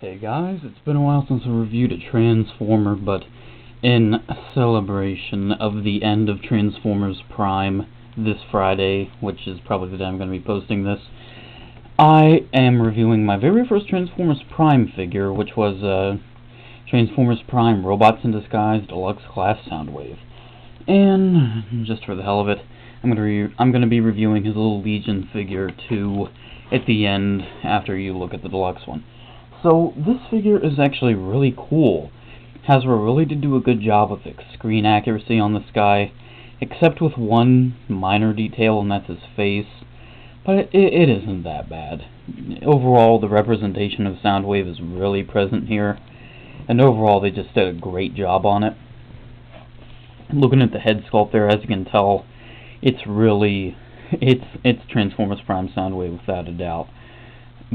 Hey guys, it's been a while since I reviewed a Transformer, but in celebration of the end of Transformers Prime this Friday, which is probably the day I'm going to be posting this, I am reviewing my very first Transformers Prime figure, which was Transformers Prime Robots in Disguise Deluxe Class Soundwave. And just for the hell of it, I'm going to be reviewing his little Legion figure too at the end after you look at the Deluxe one. So this figure is actually really cool. Hasbro really did do a good job with screen accuracy on this guy, except with one minor detail, and that's his face. But it isn't that bad. Overall, the representation of Soundwave is really present here, and overall they just did a great job on it. Looking at the head sculpt there, as you can tell, it's Transformers Prime Soundwave without a doubt.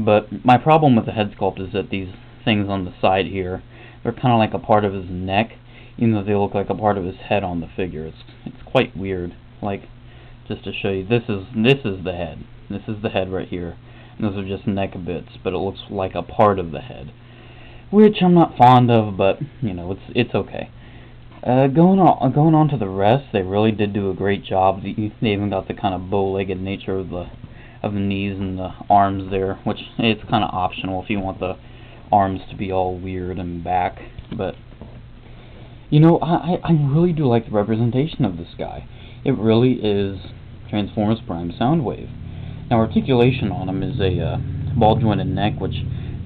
But my problem with the head sculpt is that these things on the side here, they're kind of like a part of his neck, even though they look like a part of his head on the figure. It's quite weird. Like, just to show you, this is the head. This is the head right here. And those are just neck bits, but it looks like a part of the head, which I'm not fond of, but you know, it's okay. Going on to the rest, they really did do a great job. They even got the kind of bow-legged nature of the knees and the arms there, which it's kind of optional if you want the arms to be all weird and back. But you know, I really do like the representation of this guy. It really is Transformers Prime Soundwave. Now, articulation on him is a ball jointed neck, which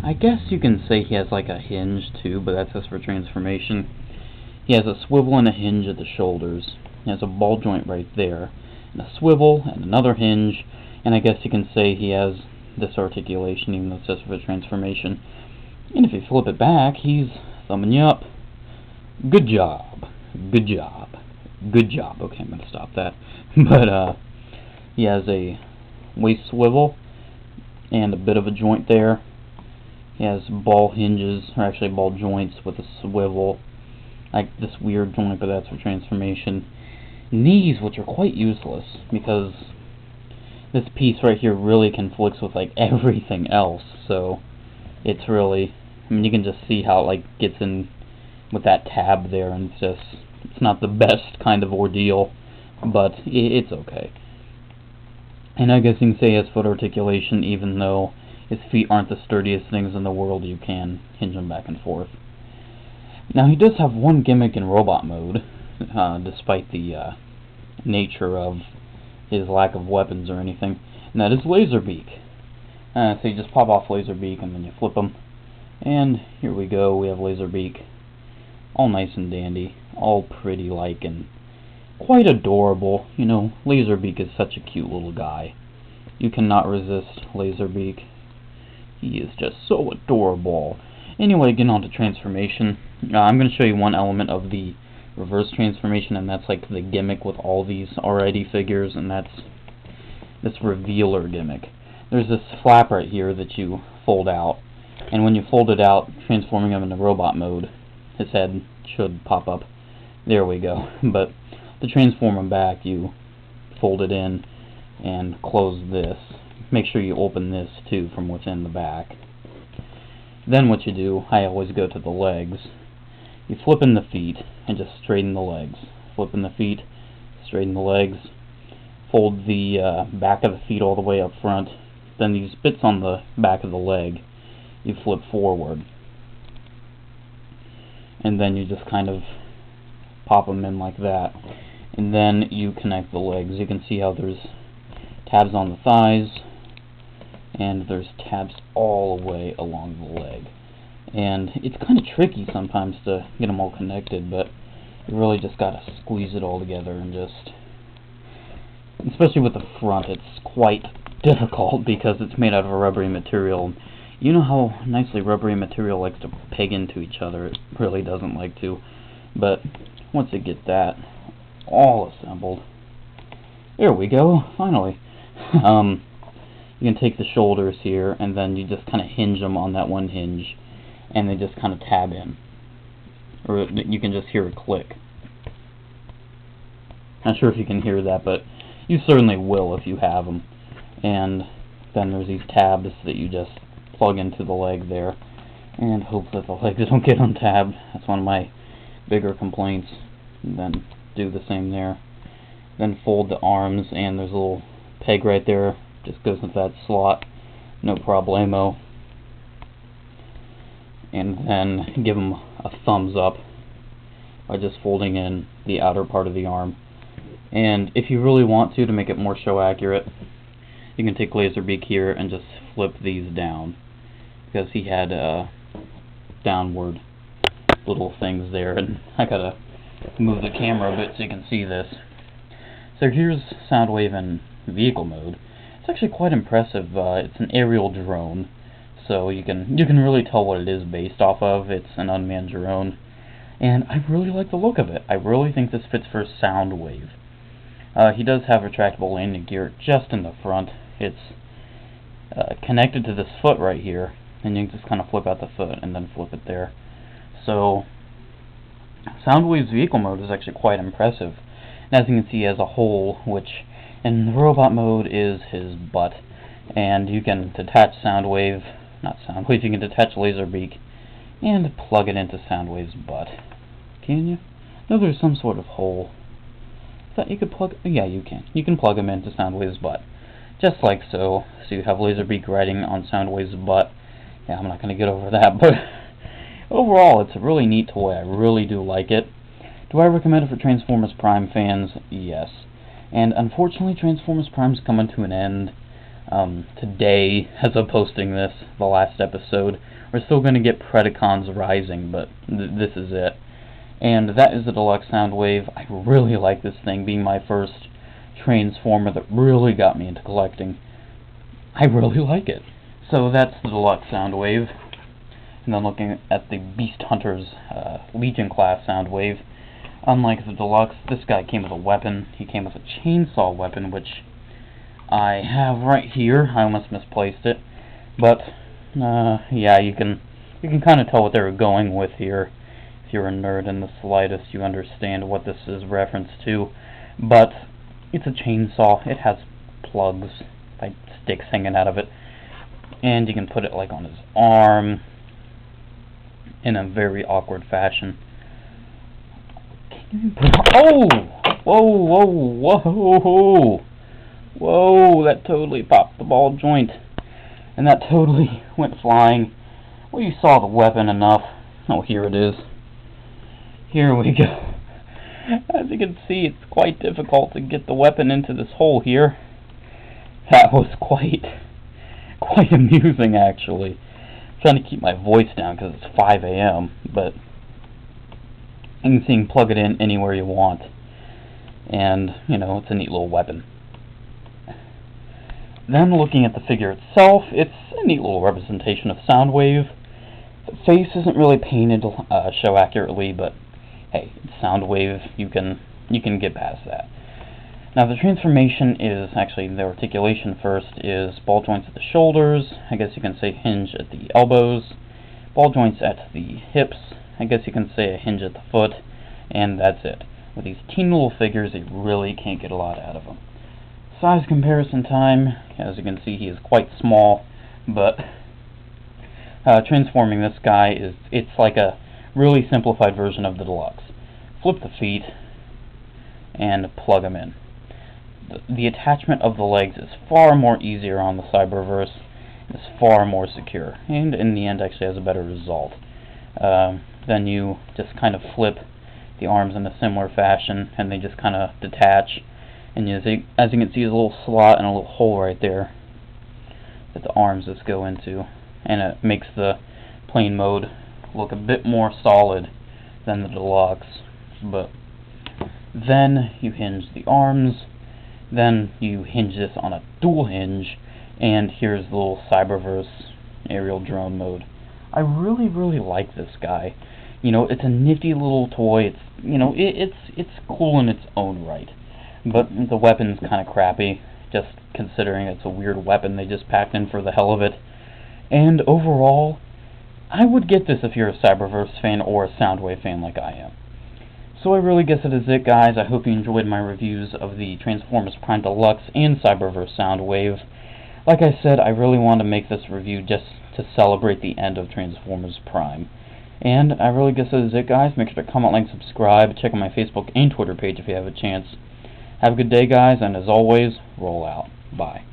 I guess you can say he has like a hinge too, but that's just for transformation. He has a swivel and a hinge at the shoulders. He has a ball joint right there, and a swivel and another hinge. And I guess you can say he has this articulation, even though it's just for transformation. And if you flip it back, he's thumbing you up. Good job. Good job. Good job. Okay, I'm going to stop that. But he has a waist swivel and a bit of a joint there. He has ball hinges, or actually ball joints with a swivel. Like this weird joint, but that's for transformation. Knees, which are quite useless, because this piece right here really conflicts with like everything else, so it's really, I mean, you can just see how it like gets in with that tab there, and it's not the best kind of ordeal, but it's okay. And I guess you can say he has foot articulation, even though his feet aren't the sturdiest things in the world. You can hinge them back and forth. Now, he does have one gimmick in robot mode, despite the nature of his lack of weapons or anything, and that is Laserbeak. So you just pop off Laserbeak and then you flip them, and here we go, we have Laserbeak, all nice and dandy, all pretty like, and quite adorable. You know, Laserbeak is such a cute little guy. You cannot resist Laserbeak. He is just so adorable. Anyway, getting on to transformation, I'm going to show you one element of the reverse transformation, and that's like the gimmick with all these already figures, and that's this revealer gimmick. There's this flap right here that you fold out, and when you fold it out, transforming him into robot mode, his head should pop up. There we go. But to transform him back, you fold it in and close this. Make sure you open this too from within the back. Then what you do, I always go to the legs. You flip in the feet and just straighten the legs. Flip in the feet, straighten the legs, fold the back of the feet all the way up front. Then these bits on the back of the leg, you flip forward. And then you just kind of pop them in like that. And then you connect the legs. You can see how there's tabs on the thighs, and there's tabs all the way along the leg. And it's kind of tricky sometimes to get them all connected, but you really just gotta squeeze it all together, and just, especially with the front, it's quite difficult because it's made out of a rubbery material. You know how nicely rubbery material likes to peg into each other? It really doesn't like to. But once you get that all assembled, there we go, finally. You can take the shoulders here, and then you just kind of hinge them on that one hinge, and they just kind of tab in. Or you can just hear it click. Not sure if you can hear that, but you certainly will if you have them. And then there's these tabs that you just plug into the leg there. and hope that the legs don't get untabbed. That's one of my bigger complaints. And then do the same there. Then fold the arms, and there's a little peg right there. Just goes into that slot. No problemo. And then give them a thumbs up by just folding in the outer part of the arm. And if you really want to make it more show accurate, you can take Laserbeak here and just flip these down, because he had downward little things there, and I gotta move the camera a bit so you can see this. So here's Soundwave in vehicle mode. It's actually quite impressive. It's an aerial drone, so you can really tell what it is based off of. It's an unmanned drone, and I really like the look of it. I really think this fits for Soundwave. He does have retractable landing gear just in the front. It's connected to this foot right here, and you can just kind of flip out the foot and then flip it there. So Soundwave's vehicle mode is actually quite impressive. And as you can see, he has a hole, which in the robot mode is his butt. And you can detach Soundwave, not Soundwave, you can detach Laserbeak and plug it into Soundwave's butt. Can you? No, there's some sort of hole. That you could plug, yeah, you can. You can plug him into Soundwave's butt. Just like so. So you have Laserbeak riding on Soundwave's butt. Yeah, I'm not going to get over that, but overall, it's a really neat toy. I really do like it. Do I recommend it for Transformers Prime fans? Yes. And unfortunately, Transformers Prime's coming to an end today, as of posting this, the last episode. We're still going to get Predacons Rising, but this is it. And that is the Deluxe Soundwave. I really like this thing, being my first Transformer that really got me into collecting. I really like it. So that's the Deluxe Soundwave. And then looking at the Beast Hunters Legion class Soundwave. Unlike the Deluxe, this guy came with a weapon. He came with a chainsaw weapon, which I have right here. I almost misplaced it. But, yeah, you can kind of tell what they were going with here. If you're a nerd in the slightest, you understand what this is referenced to. But it's a chainsaw. It has plugs, like sticks hanging out of it. And you can put it like on his arm in a very awkward fashion. Oh! Whoa, whoa, whoa! Whoa, that totally popped the ball joint. And that totally went flying. Well, you saw the weapon enough. Oh, here it is. Here we go. As you can see, it's quite difficult to get the weapon into this hole here. That was quite amusing, actually. I'm trying to keep my voice down because it's 5 a.m., but you can see you can plug it in anywhere you want. And, you know, it's a neat little weapon. Then looking at the figure itself, it's a neat little representation of Soundwave. The face isn't really painted show accurately, but hey, it's Soundwave. You can get past that. Now the transformation is actually the articulation first is ball joints at the shoulders. I guess you can say hinge at the elbows. Ball joints at the hips. I guess you can say a hinge at the foot, and that's it. With these teeny little figures, you really can't get a lot out of them. Size comparison time, as you can see, he is quite small, but transforming this guy it's like a really simplified version of the Deluxe. Flip the feet and plug them in. The attachment of the legs is far more easier on the Cyberverse. It's far more secure, and in the end actually has a better result. Then you just kind of flip the arms in a similar fashion, and they just kind of detach. And as you can see, there's a little slot and a little hole right there that the arms just go into, and it makes the plain mode look a bit more solid than the Deluxe. But then you hinge the arms, then you hinge this on a dual hinge, and here's the little Cyberverse aerial drone mode. I really, really like this guy. You know, it's a nifty little toy. It's, you know, it's cool in its own right. But the weapon's kind of crappy, just considering it's a weird weapon they just packed in for the hell of it. And overall, I would get this if you're a Cyberverse fan or a Soundwave fan like I am. So I really guess that is it, guys. I hope you enjoyed my reviews of the Transformers Prime Deluxe and Cyberverse Soundwave. like I said, I really want to make this review just to celebrate the end of Transformers Prime. And I really guess that is it, guys. Make sure to comment, like, subscribe, check out my Facebook and Twitter page if you have a chance. Have a good day, guys, and as always, roll out. Bye.